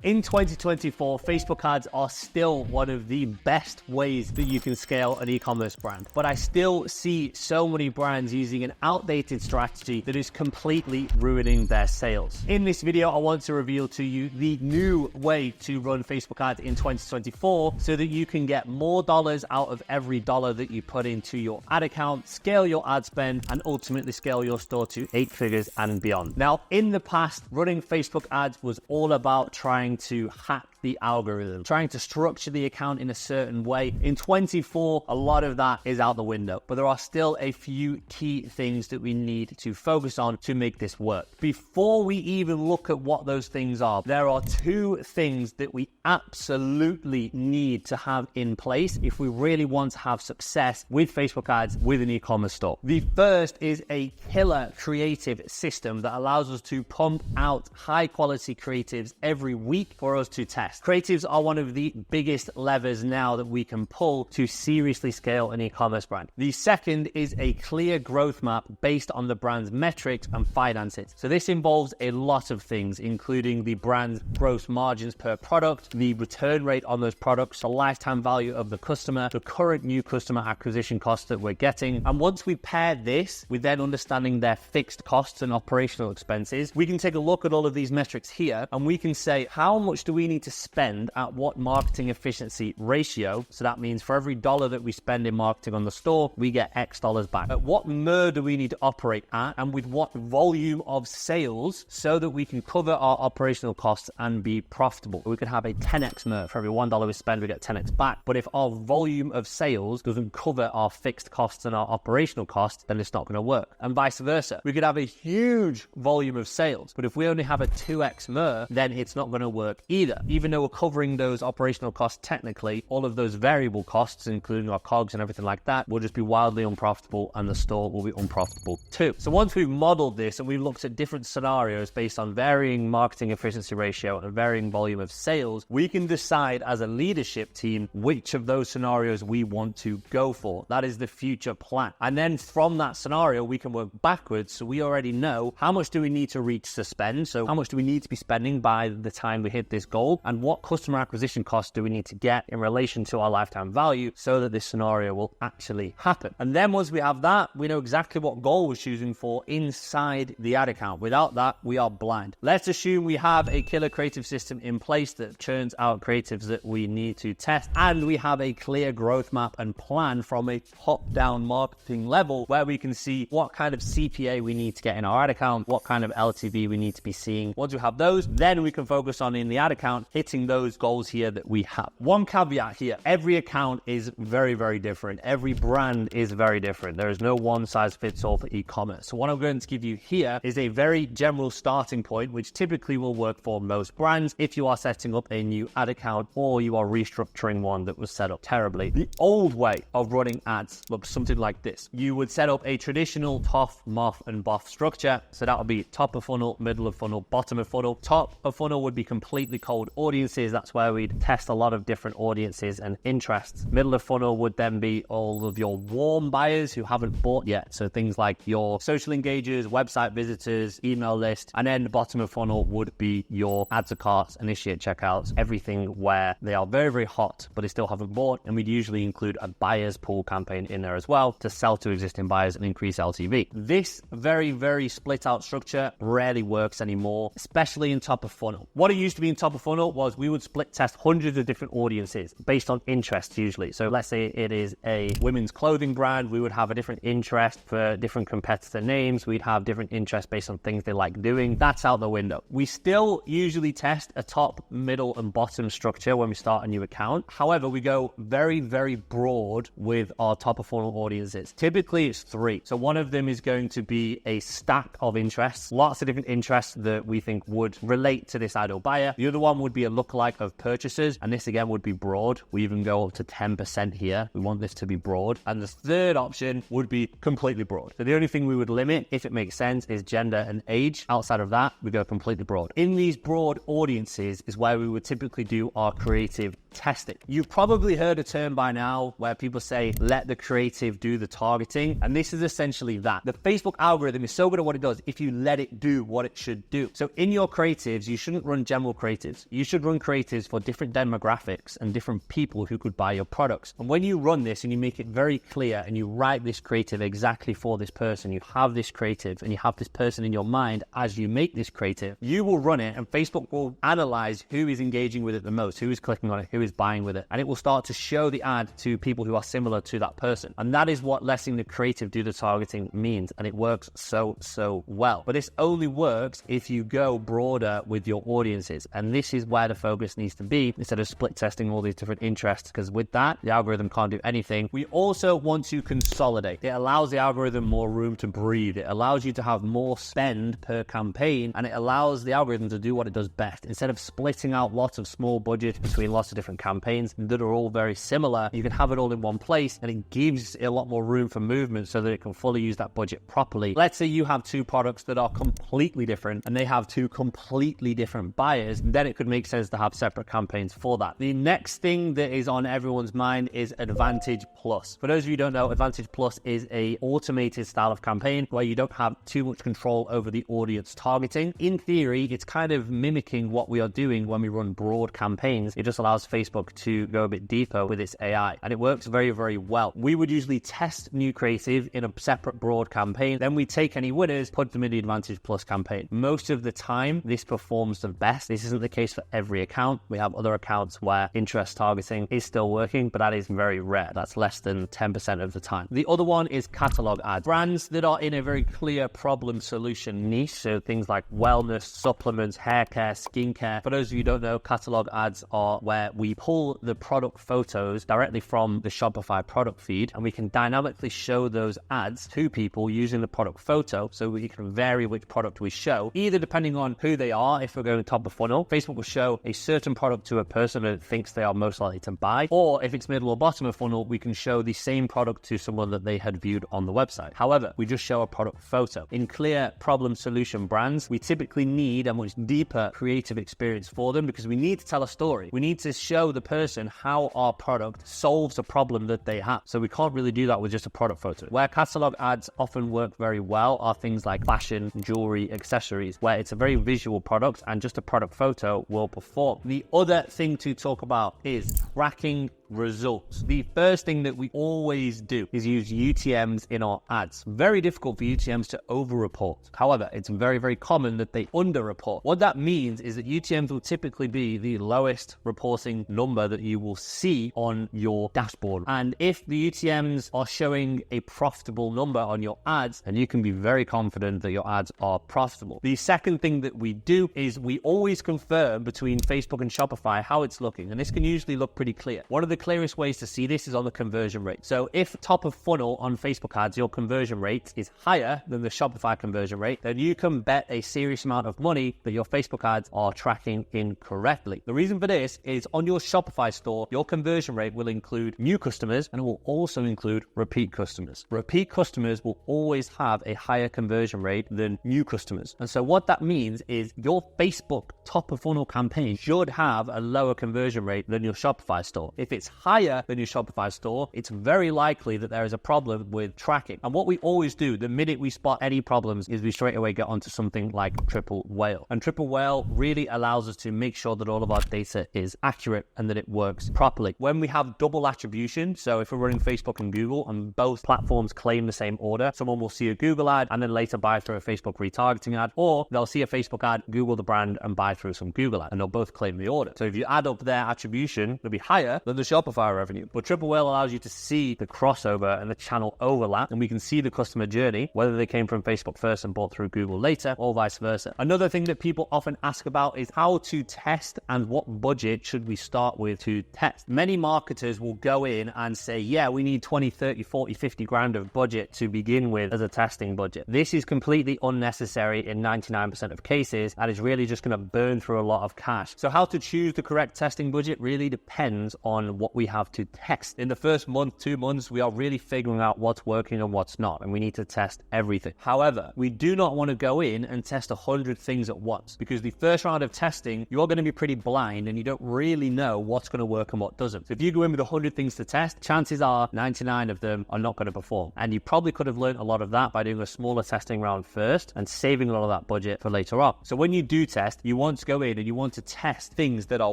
In 2024, Facebook ads are still one of the best ways that you can scale an e-commerce brand. But I still see so many brands using an outdated strategy that is completely ruining their sales. In this video, I want to reveal to you the new way to run Facebook ads in 2024 so that you can get more dollars out of every dollar that you put into your ad account, scale your ad spend, and ultimately scale your store to 8 figures and beyond. Now, in the past, running Facebook ads was all about trying to hack the algorithm, trying to structure the account in a certain way. In 24, a lot of that is out the window, but there are still a few key things that we need to focus on to make this work. Before we even look at what those things are, there are 2 things that we absolutely need to have in place if we really want to have success with Facebook ads with an e-commerce store. The first is a killer creative system that allows us to pump out high quality creatives every week for us to test. Creatives are one of the biggest levers now that we can pull to seriously scale an e-commerce brand. The second is a clear growth map based on the brand's metrics and finances. So this involves a lot of things, including the brand's gross margins per product, the return rate on those products, the lifetime value of the customer, the current new customer acquisition costs that we're getting. And once we pair this with then understanding their fixed costs and operational expenses, we can take a look at all of these metrics here and we can say, how much do we need to spend at what marketing efficiency ratio? So that means for every dollar that we spend in marketing on the store, we get X dollars back. At what MER do we need to operate at, and with what volume of sales, so that we can cover our operational costs and be profitable? We could have a 10x MER. For every $1 we spend, we get 10x back. But if our volume of sales doesn't cover our fixed costs and our operational costs, then it's not going to work. And vice versa. We could have a huge volume of sales, but if we only have a 2x MER, then it's not going to work either. Even though we're covering those operational costs technically, all of those variable costs, including our COGS and everything like that, will just be wildly unprofitable and the store will be unprofitable too. So once we've modeled this and we've looked at different scenarios based on varying marketing efficiency ratio and varying volume of sales, we can decide as a leadership team which of those scenarios we want to go for. That is the future plan. And then from that scenario, we can work backwards. So we already know how much do we need to reach to spend. So how much do we need to be spending by the time we hit this goal, and what customer acquisition costs do we need to get in relation to our lifetime value so that this scenario will actually happen. And then once we have that, we know exactly what goal we're choosing for inside the ad account. Without that, we are blind. Let's assume we have a killer creative system in place that churns out creatives that we need to test, and we have a clear growth map and plan from a top-down marketing level where we can see what kind of CPA we need to get in our ad account, what kind of LTV we need to be seeing. Once we have those, then we can focus on in the ad account hitting those goals here that we have. One caveat here, every account is very, very different. Every brand is very different. There is no one size fits all for e-commerce. So what I'm going to give you here is a very general starting point, which typically will work for most brands if you are setting up a new ad account or you are restructuring one that was set up terribly. The old way of running ads looks something like this. You would set up a traditional TOF, MOF, and BOF structure. So that would be top of funnel, middle of funnel, bottom of funnel. Top of funnel would be completely cold audiences. That's where we'd test a lot of different audiences and interests. Middle of funnel would then be all of your warm buyers who haven't bought yet. So things like your social engagers, website visitors, email list. And then the bottom of funnel would be your add to carts, initiate checkouts, everything where they are very, very hot, but they still haven't bought. And we'd usually include a buyer's pool campaign in there as well to sell to existing buyers and increase LTV. This very, very split out structure rarely works anymore, especially in top of funnel. What it used to be in top of funnel was we would split test hundreds of different audiences based on interests usually. So let's say it is a women's clothing brand, we would have a different interest for different competitor names. We'd have different interests based on things they like doing. That's out the window. We still usually test a top, middle, and bottom structure when we start a new account. However, we go very, very broad with our top of funnel audiences. Typically it's 3. So one of them is going to be a stack of interests, lots of different interests that we think would relate to this ideal buyer. The other one would be a lookalike of purchasers, and this again would be broad. We even go up to 10% here. We want this to be broad. And the third option would be completely broad. So the only thing we would limit, if it makes sense, is gender and age. Outside of that, we go completely broad. In these broad audiences is where we would typically do our creative test it. You've probably heard a term by now where people say, let the creative do the targeting. And this is essentially that. The Facebook algorithm is so good at what it does if you let it do what it should do. So in your creatives, you shouldn't run general creatives. You should run creatives for different demographics and different people who could buy your products. And when you run this and you make it very clear and you write this creative exactly for this person, you have this creative and you have this person in your mind as you make this creative, you will run it and Facebook will analyze who is engaging with it the most, who is clicking on it, who is buying with it. And it will start to show the ad to people who are similar to that person. And that is what letting the creative do the targeting means. And it works so well. But this only works if you go broader with your audiences. And this is where the focus needs to be instead of split testing all these different interests, because with that, the algorithm can't do anything. We also want to consolidate. It allows the algorithm more room to breathe. It allows you to have more spend per campaign, and it allows the algorithm to do what it does best. Instead of splitting out lots of small budgets between lots of different campaigns that are all very similar, you can have it all in one place, and it gives it a lot more room for movement so that it can fully use that budget properly. Let's say you have two products that are completely different and they have two completely different buyers, then it could make sense to have separate campaigns for that. The next thing that is on everyone's mind is Advantage Plus. For those of you who don't know, Advantage Plus is a automated style of campaign where you don't have too much control over the audience targeting. In theory, it's kind of mimicking what we are doing when we run broad campaigns. It just allows Facebook to go a bit deeper with its AI, and it works very, very well. We would usually test new creative in a separate broad campaign, then we take any winners, put them in the Advantage Plus campaign. Most of the time, this performs the best. This isn't the case for every account. We have other accounts where interest targeting is still working, but that is very rare. That's less than 10% of the time. The other one is catalog ads. Brands that are in a very clear problem solution niche, so things like wellness, supplements, hair care, skincare. For those of you who don't know, catalog ads are where we pull the product photos directly from the Shopify product feed, and we can dynamically show those ads to people using the product photo, so we can vary which product we show, either depending on who they are. If we're going top of funnel, Facebook will show a certain product to a person that it thinks they are most likely to buy, or if it's middle or bottom of funnel, we can show the same product to someone that they had viewed on the website. However, we just show a product photo. In clear problem solution brands, we typically need a much deeper creative experience for them because we need to tell a story. We need to show the person how our product solves a problem that they have. So we can't really do that with just a product photo. Where catalog ads often work very well are things like fashion, jewelry, accessories, where it's a very visual product and just a product photo will perform. The other thing to talk about is tracking results. The first thing that we always do is use UTMs in our ads. Very difficult for UTMs to over-report. However, it's very, very common that they under-report. What that means is that UTMs will typically be the lowest reporting number that you will see on your dashboard. And if the UTMs are showing a profitable number on your ads, then you can be very confident that your ads are profitable. The second thing that we do is we always confirm between Facebook and Shopify how it's looking. And this can usually look pretty clear. One of the clearest ways to see this is on the conversion rate. So if top of funnel on Facebook ads, your conversion rate is higher than the Shopify conversion rate, then you can bet a serious amount of money that your Facebook ads are tracking incorrectly. The reason for this is on your Shopify store, your conversion rate will include new customers and it will also include repeat customers. Repeat customers will always have a higher conversion rate than new customers. And so what that means is your Facebook top of funnel campaign should have a lower conversion rate than your Shopify store. If it's higher than your Shopify store, it's very likely that there is a problem with tracking. And what we always do the minute we spot any problems is we straight away get onto something like Triple Whale. And Triple Whale really allows us to make sure that all of our data is accurate and that it works properly. When we have double attribution, so if we're running Facebook and Google and both platforms claim the same order, someone will see a Google ad and then later buy through a Facebook retargeting ad, or they'll see a Facebook ad, Google the brand and buy through some Google ad, and they'll both claim the order. So if you add up their attribution, it'll be higher than the Shopify revenue. But Triple Whale allows you to see the crossover and the channel overlap, and we can see the customer journey, whether they came from Facebook first and bought through Google later, or vice versa. Another thing that people often ask about is how to test and what budget should we start with to test. Many marketers will go in and say, yeah, we need 20, 30, 40, 50 grand of budget to begin with as a testing budget. This is completely unnecessary in 99% of cases, and is really just going to burn through a lot of cash. So how to choose the correct testing budget really depends on what what we have to test. In the first month, 2 months, we are really figuring out what's working and what's not, and we need to test everything. However, we do not want to go in and test 100 things at once, because the first round of testing, you're going to be pretty blind and you don't really know what's going to work and what doesn't. So if you go in with 100 things to test, chances are 99 of them are not going to perform. And you probably could have learned a lot of that by doing a smaller testing round first and saving a lot of that budget for later on. So when you do test, you want to go in and you want to test things that are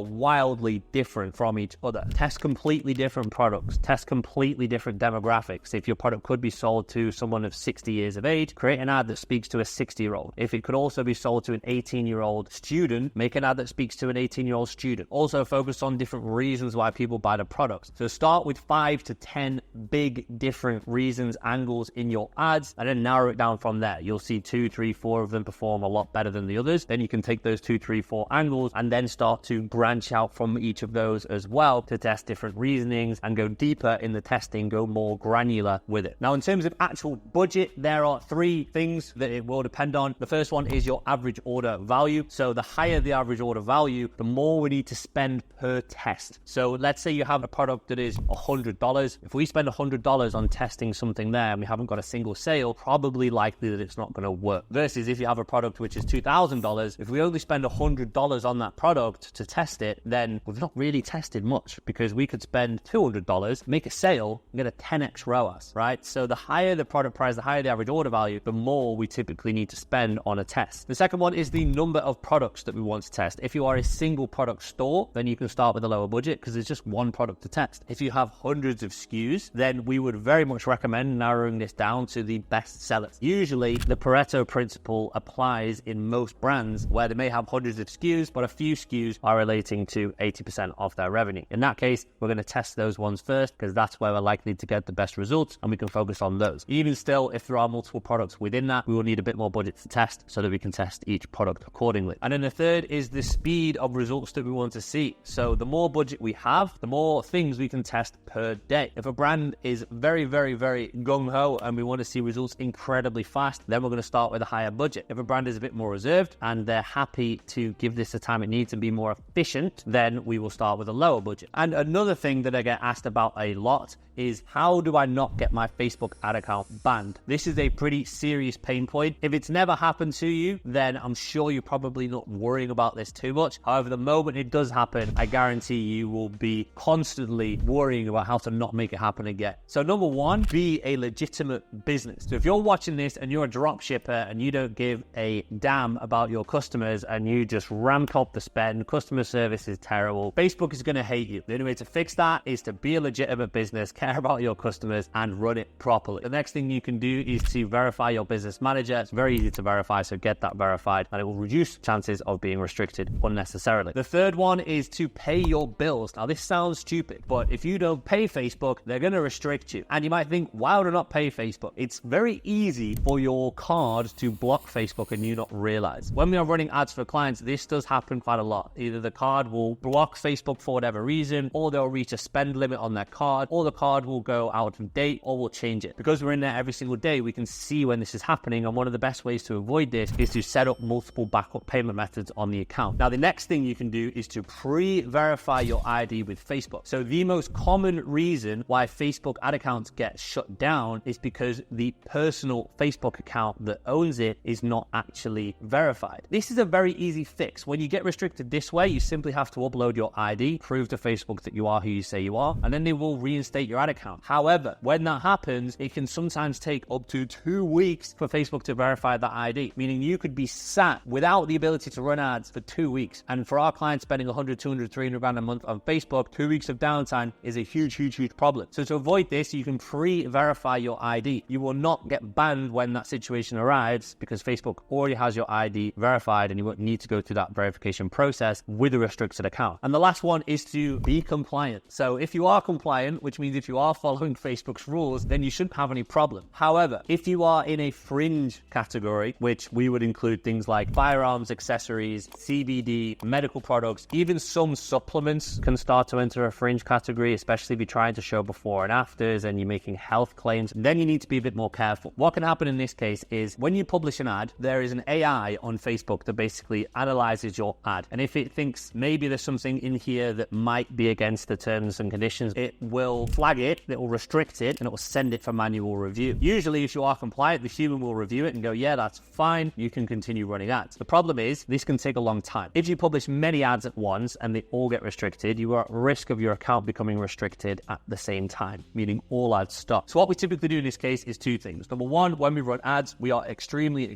wildly different from each other. Test completely different products, test completely different demographics. If your product could be sold to someone of 60 years of age, create an ad that speaks to a 60-year-old. If it could also be sold to an 18-year-old student, make an ad that speaks to an 18-year-old student. Also focus on different reasons why people buy the products. So start with 5 to 10 big different reasons, angles in your ads, and then narrow it down from there. You'll see 2, 3, 4 of them perform a lot better than the others. Then you can take those 2, 3, 4 angles and then start to branch out from each of those as well to test different reasonings and go deeper in the testing, go more granular with it. Now, in terms of actual budget, there are 3 things that it will depend on. The first one is your average order value. So the higher the average order value, the more we need to spend per test. So let's say you have a product that is $100. If we spend $100 on testing something there and we haven't got a single sale, probably likely that it's not going to work. Versus if you have a product which is $2,000, if we only spend $100 on that product to test it, then we've not really tested much, because we could spend $200, make a sale, and get a 10x ROAS, right? So the higher the product price, the higher the average order value, the more we typically need to spend on a test. The second one is the number of products that we want to test. If you are a single product store, then you can start with a lower budget because there's just one product to test. If you have hundreds of SKUs, then we would very much recommend narrowing this down to the best sellers. Usually the Pareto principle applies in most brands where they may have hundreds of SKUs, but a few SKUs are relating to 80% of their revenue. In that case, we're going to test those ones first because that's where we're likely to get the best results, and we can focus on those. Even still, if there are multiple products within that, we will need a bit more budget to test so that we can test each product accordingly. And then the third is the speed of results that we want to see. So the more budget we have, the more things we can test per day. If a brand is very, very, very gung-ho and we want to see results incredibly fast, then we're going to start with a higher budget. If a brand is a bit more reserved and they're happy to give this the time it needs and be more efficient, then we will start with a lower budget. And another thing that I get asked about a lot is, how do I not get my Facebook ad account banned? This is a pretty serious pain point. If it's never happened to you, then I'm sure you're probably not worrying about this too much. However, the moment it does happen, I guarantee you will be constantly worrying about how to not make it happen again. So number one, be a legitimate business. So if you're watching this and you're a drop shipper and you don't give a damn about your customers and you just ramp up the spend, customer service is terrible, Facebook is going to hate you. The only way to fix that is to be a legitimate business, care about your customers, and run it properly. The next thing you can do is to verify your business manager. It's very easy to verify, so get that verified and it will reduce chances of being restricted unnecessarily. The third one is to pay your bills. Now this sounds stupid, but if you don't pay Facebook, they're going to restrict you. And you might think, why would I not pay Facebook? It's very easy for your card to block Facebook and you not realize. When we are running ads for clients, this does happen quite a lot. Either the card will block Facebook for whatever reason, or they'll reach a spend limit on their card, or the card will go out of date, or we'll change it. Because we're in there every single day, we can see when this is happening, and one of the best ways to avoid this is to set up multiple backup payment methods on the account. Now, the next thing you can do is to pre-verify your ID with Facebook. So the most common reason why Facebook ad accounts get shut down is because the personal Facebook account that owns it is not actually verified. This is a very easy fix. When you get restricted this way, you simply have to upload your ID, prove to Facebook that you are who you say you are, and then they will reinstate your ad account. However, when that happens, it can sometimes take up to 2 weeks for Facebook to verify that ID, meaning you could be sat without the ability to run ads for 2 weeks. And for our clients spending 100, 200, 300 grand a month on Facebook, 2 weeks of downtime is a huge problem. So to avoid this, you can pre-verify your ID. You will not get banned when that situation arrives because Facebook already has your ID verified and you won't need to go through that verification process with a restricted account. And the last one is to be compliant. So if you are compliant, which means if you are following Facebook's rules, then you shouldn't have any problem. However, if you are in a fringe category, which we would include things like firearms, accessories, CBD, medical products, even some supplements can start to enter a fringe category, especially if you're trying to show before and afters and you're making health claims, then you need to be a bit more careful. What can happen in this case is when you publish an ad, there is an AI on Facebook that basically analyzes your ad. And if it thinks maybe there's something in here that might be against the terms and conditions, it will flag it, it will restrict it, and it will send it for manual review. Usually, if you are compliant, the human will review it and go, yeah, that's fine, you can continue running ads. The problem is, this can take a long time. If you publish many ads at once and they all get restricted, you are at risk of your account becoming restricted at the same time, meaning all ads stop. So what we typically do in this case is two things. Number one, when we run ads, we are extremely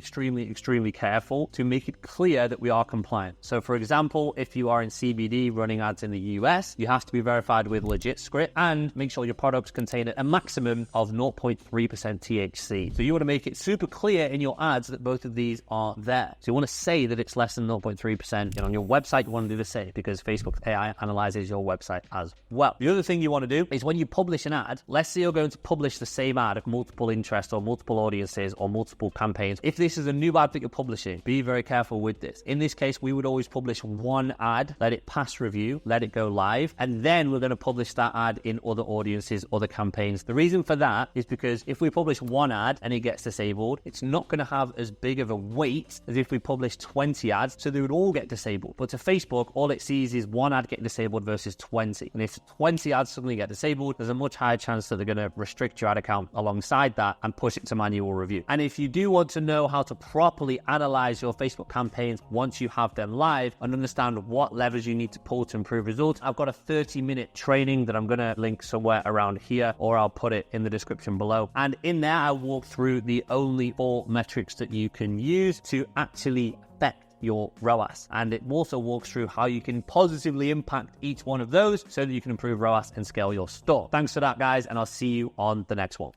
careful to make it clear that we are compliant. So for example, if you are in CBD running ads in the US, you have to be verified with LegitScript and make sure your products contain a maximum of 0.3% THC. So you want to make it super clear in your ads that both of these are there. So you want to say that it's less than 0.3%. And on your website, you want to do the same because Facebook AI analyzes your website as well. The other thing you want to do is when you publish an ad, let's say you're going to publish the same ad of multiple interests or multiple audiences or multiple campaigns. If this is a new ad that you're publishing, be very careful with this. In this case, we would always publish one ad, let it pass review, let it go live, and then we're going to publish that ad in other audiences, other campaigns. The reason for that is because if we publish one ad and it gets disabled, it's not going to have as big of a weight as if we publish 20 ads, so they would all get disabled. But to Facebook, all it sees is one ad getting disabled versus 20. And if 20 ads suddenly get disabled, there's a much higher chance that they're going to restrict your ad account alongside that and push it to manual review. And if you do want to know how to properly analyze your Facebook campaigns once you have them live and understand what levers you need to pull to improve results, I've got a 30-minute training that I'm going to link somewhere around here, or I'll put it in the description below. And in there, I walk through the only 4 metrics that you can use to actually affect your ROAS. And it also walks through how you can positively impact each one of those so that you can improve ROAS and scale your store. Thanks for that, guys, and I'll see you on the next one.